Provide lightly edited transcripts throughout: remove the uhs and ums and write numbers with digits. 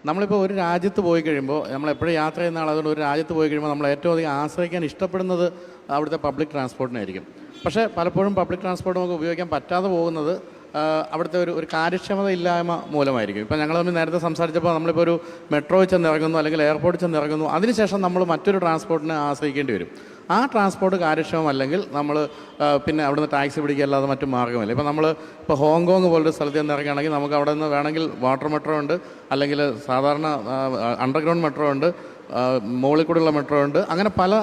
നമ്മളിപ്പോൾ ഒരു രാജ്യത്ത് പോയി കഴിയുമ്പോൾ നമ്മളെപ്പോഴും യാത്ര ചെയ്യുന്ന ആളതുകൊണ്ട് ഒരു രാജ്യത്ത് പോയി കഴിയുമ്പോൾ നമ്മൾ ഏറ്റവും അധികം ആശ്രയിക്കാൻ ഇഷ്ടപ്പെടുന്നത് അവിടുത്തെ പബ്ലിക് ട്രാൻസ്പോർട്ടിനായിരിക്കും. പക്ഷേ പലപ്പോഴും പബ്ലിക് ട്രാൻസ്പോർട്ട് നമുക്ക് ഉപയോഗിക്കാൻ പറ്റാതെ പോകുന്നത് അവിടുത്തെ ഒരു കാര്യക്ഷമത ഇല്ലായ്മ മൂലമായിരിക്കും. ഇപ്പോൾ ഞങ്ങൾ തമ്മിൽ നേരത്തെ സംസാരിച്ചപ്പോൾ നമ്മളിപ്പോൾ ഒരു മെട്രോയിൽ ചെന്ന് ഇറങ്ങുന്നു അല്ലെങ്കിൽ എയർപോർട്ടിൽ ചെന്ന് ഇറങ്ങുന്നു, അതിനുശേഷം നമ്മൾ മറ്റൊരു ട്രാൻസ്പോർട്ടിനെ ആശ്രയിക്കേണ്ടി വരും. ആ ട്രാൻസ്പോർട്ട് കാര്യക്ഷമമല്ലെങ്കിൽ നമ്മൾ പിന്നെ അവിടുന്ന് ടാക്സി പിടിക്കുക അല്ലാതെ മറ്റു മാർഗ്ഗമില്ല. ഇപ്പോൾ നമ്മൾ ഇപ്പോൾ ഹോങ്കോങ് പോലൊരു സ്ഥലത്ത് നിന്ന് ഇറങ്ങുകയാണെങ്കിൽ നമുക്ക് അവിടെ നിന്ന് വേണമെങ്കിൽ വാട്ടർ മെട്രോ ഉണ്ട്, അല്ലെങ്കിൽ സാധാരണ അണ്ടർഗ്രൗണ്ട് മെട്രോ ഉണ്ട്, മുകളിൽ കൂടെയുള്ള മെട്രോ ഉണ്ട്, അങ്ങനെ പല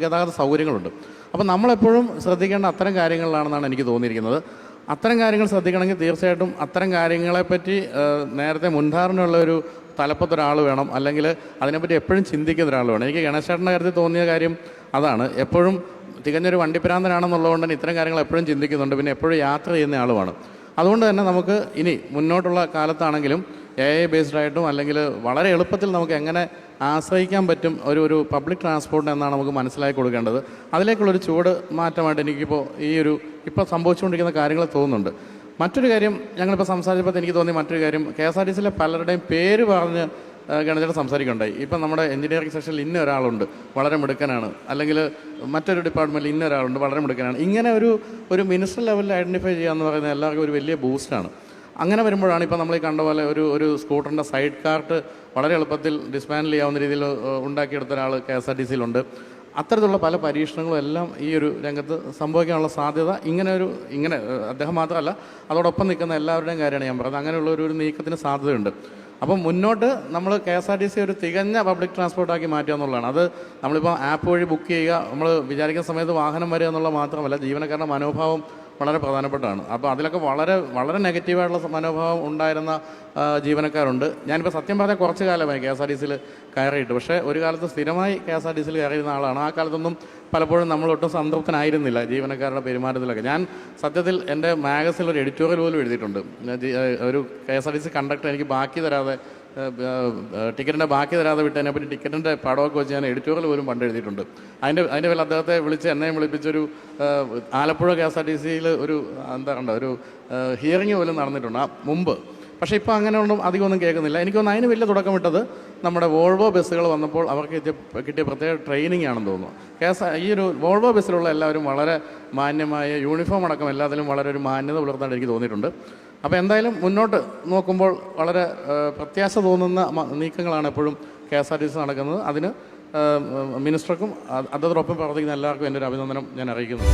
ഗതാഗത സൗകര്യങ്ങളുണ്ട്. അപ്പോൾ നമ്മളെപ്പോഴും ശ്രദ്ധിക്കേണ്ട അത്തരം കാര്യങ്ങളിലാണെന്നാണ് എനിക്ക് തോന്നിയിരിക്കുന്നത്. അത്തരം കാര്യങ്ങൾ ശ്രദ്ധിക്കണമെങ്കിൽ തീർച്ചയായിട്ടും അത്തരം കാര്യങ്ങളെപ്പറ്റി നേരത്തെ മുൻധാരണയുള്ള ഒരു തലപ്പത്തൊരാൾ വേണം, അല്ലെങ്കിൽ അതിനെപ്പറ്റി എപ്പോഴും ചിന്തിക്കുന്ന ഒരാൾ വേണം. എനിക്ക് ഗണേശേട്ടൻ്റെ കാര്യത്തിൽ തോന്നിയ കാര്യം അതാണ്. എപ്പോഴും തികഞ്ഞൊരു വണ്ടിപ്രാന്തനാണെന്നുള്ളതുകൊണ്ട് തന്നെ ഇത്തരം കാര്യങ്ങൾ എപ്പോഴും ചിന്തിക്കുന്നുണ്ട്, പിന്നെ എപ്പോഴും യാത്ര ചെയ്യുന്ന ആളുമാണ്. അതുകൊണ്ട് തന്നെ നമുക്ക് ഇനി മുന്നോട്ടുള്ള കാലത്താണെങ്കിലും AI ബേസ്ഡ് ആയിട്ടും അല്ലെങ്കിൽ വളരെ എളുപ്പത്തിൽ നമുക്ക് എങ്ങനെ ആശ്രയിക്കാൻ പറ്റും ഒരു പബ്ലിക് ട്രാൻസ്പോർട്ട് എന്നാണ് നമുക്ക് മനസ്സിലാക്കി കൊടുക്കേണ്ടത്. അതിലേക്കുള്ളൊരു ചുവട് മാറ്റമായിട്ട് എനിക്കിപ്പോൾ ഇപ്പോൾ സംഭവിച്ചുകൊണ്ടിരിക്കുന്ന കാര്യങ്ങൾ തോന്നുന്നുണ്ട്. മറ്റൊരു കാര്യം ഞങ്ങളിപ്പോൾ സംസാരിച്ചപ്പോൾ എനിക്ക് തോന്നിയ മറ്റൊരു കാര്യം, KSRTCയിലെ പലരുടെയും പേര് പറഞ്ഞ് ഗണേശൻ സംസാരിക്കുകയുണ്ടായി. ഇപ്പം നമ്മുടെ എഞ്ചിനീയറിംഗ് സെക്ഷനിൽ ഇന്ന ഒരാളുണ്ട് വളരെ മിടുക്കനാണ്, അല്ലെങ്കിൽ മറ്റൊരു ഡിപ്പാർട്ട്മെൻറ്റിൽ ഇന്ന ഒരാളുണ്ട് വളരെ മിടുക്കനാണ്. ഇങ്ങനെ ഒരു മിനിസ്റ്റർ ലെവലിൽ ഐഡൻറ്റിഫൈ ചെയ്യുക എന്ന് പറയുന്നത് എല്ലാവർക്കും ഒരു വലിയ ബൂസ്റ്റാണ്. അങ്ങനെ വരുമ്പോഴാണ് ഇപ്പോൾ നമ്മൾ ഈ കണ്ട പോലെ ഒരു സ്കൂട്ടറിൻ്റെ സൈഡ് കാർട്ട് വളരെ എളുപ്പത്തിൽ ഡിസ്മാൻഡിൽ ചെയ്യാവുന്ന രീതിയിൽ ഉണ്ടാക്കിയെടുത്ത ഒരാൾ KSRTCയിലുണ്ട്. അത്തരത്തിലുള്ള പല പരീക്ഷണങ്ങളും എല്ലാം ഈ ഒരു രംഗത്ത് സംഭവിക്കാനുള്ള സാധ്യത ഇങ്ങനെ അദ്ദേഹം മാത്രമല്ല, അതോടൊപ്പം നിൽക്കുന്ന എല്ലാവരുടെയും കാര്യമാണ് ഞാൻ പറയുന്നത്. അങ്ങനെയുള്ള ഒരു നീക്കത്തിന് സാധ്യതയുണ്ട്. അപ്പം മുന്നോട്ട് നമ്മൾ KSRTC ഒരു തികഞ്ഞ പബ്ലിക് ട്രാൻസ്പോർട്ടാക്കി മാറ്റുക എന്നുള്ളതാണ്. അത് നമ്മളിപ്പോൾ ആപ്പ് വഴി ബുക്ക് ചെയ്യുക, നമ്മൾ വിചാരിക്കുന്ന സമയത്ത് വാഹനം വരിക എന്നുള്ളത് മാത്രമല്ല, ജീവനക്കാരുടെ മനോഭാവം വളരെ പ്രധാനപ്പെട്ടതാണ്. അപ്പോൾ അതിലൊക്കെ വളരെ വളരെ നെഗറ്റീവായിട്ടുള്ള മനോഭാവം ഉണ്ടായിരുന്ന ജീവനക്കാരുണ്ട്. ഞാനിപ്പോൾ സത്യം പറഞ്ഞാൽ കുറച്ച് കാലമായി KSRTCയിൽ കയറിയിട്ട്, പക്ഷേ ഒരു കാലത്ത് സ്ഥിരമായി KSRTCയിൽ കയറിയിരുന്ന ആളാണ്. ആ കാലത്തൊന്നും പലപ്പോഴും നമ്മളൊട്ടും സംതൃപ്തനായിരുന്നില്ല ജീവനക്കാരുടെ പെരുമാറ്റത്തിലൊക്കെ. ഞാൻ സത്യത്തിൽ എൻ്റെ മാഗസിനിൽ ഒരു എഡിറ്റോറിയൽ പോലും എഴുതിയിട്ടുണ്ട്. ഒരു KSRTC കണ്ടക്ടർ എനിക്ക് ബാക്കി തരാതെ ടിക്കറ്റിൻ്റെ ബാക്കി തരാതെ വിട്ടതിനെപ്പറ്റി ടിക്കറ്റിൻ്റെ പടമൊക്കെ വെച്ച് ഞാൻ എഡിറ്റോറിയൽ പോലും പണ്ട് എഴുതിയിട്ടുണ്ട്. അതിൻ്റെ പേരിൽ അദ്ദേഹത്തെ വിളിച്ച് എന്നെയും വിളിപ്പിച്ചൊരു ആലപ്പുഴ KSRTCയിൽ ഒരു ഹിയറിങ് പോലും നടന്നിട്ടുണ്ട് മുമ്പ്. പക്ഷേ ഇപ്പോൾ അങ്ങനെയൊന്നും അധികമൊന്നും കേൾക്കുന്നില്ല. എനിക്കൊന്നും അതിന് വലിയ തുടക്കമിട്ടത് നമ്മുടെ വോൾവോ ബസ്സുകൾ വന്നപ്പോൾ അവർക്ക് കിട്ടിയ പ്രത്യേക ട്രെയിനിങ് ആണെന്ന് തോന്നുന്നു. ഈ ഒരു വോൾവോ ബസ്സിലുള്ള എല്ലാവരും വളരെ മാന്യമായ യൂണിഫോം അടക്കം എല്ലാത്തിലും വളരെ ഒരു മാന്യത പുലർത്താൻ എനിക്ക് തോന്നിയിട്ടുണ്ട്. അപ്പോൾ എന്തായാലും മുന്നോട്ട് നോക്കുമ്പോൾ വളരെ പ്രത്യാശ തോന്നുന്ന നീക്കങ്ങളാണ് എപ്പോഴും KSRTC നടക്കുന്നത്. അതിന് മിനിസ്റ്റർക്കും അതോടൊപ്പം പ്രവർത്തിക്കുന്ന എല്ലാവർക്കും എൻ്റെ ഒരു അഭിനന്ദനം ഞാൻ അറിയിക്കുന്നു.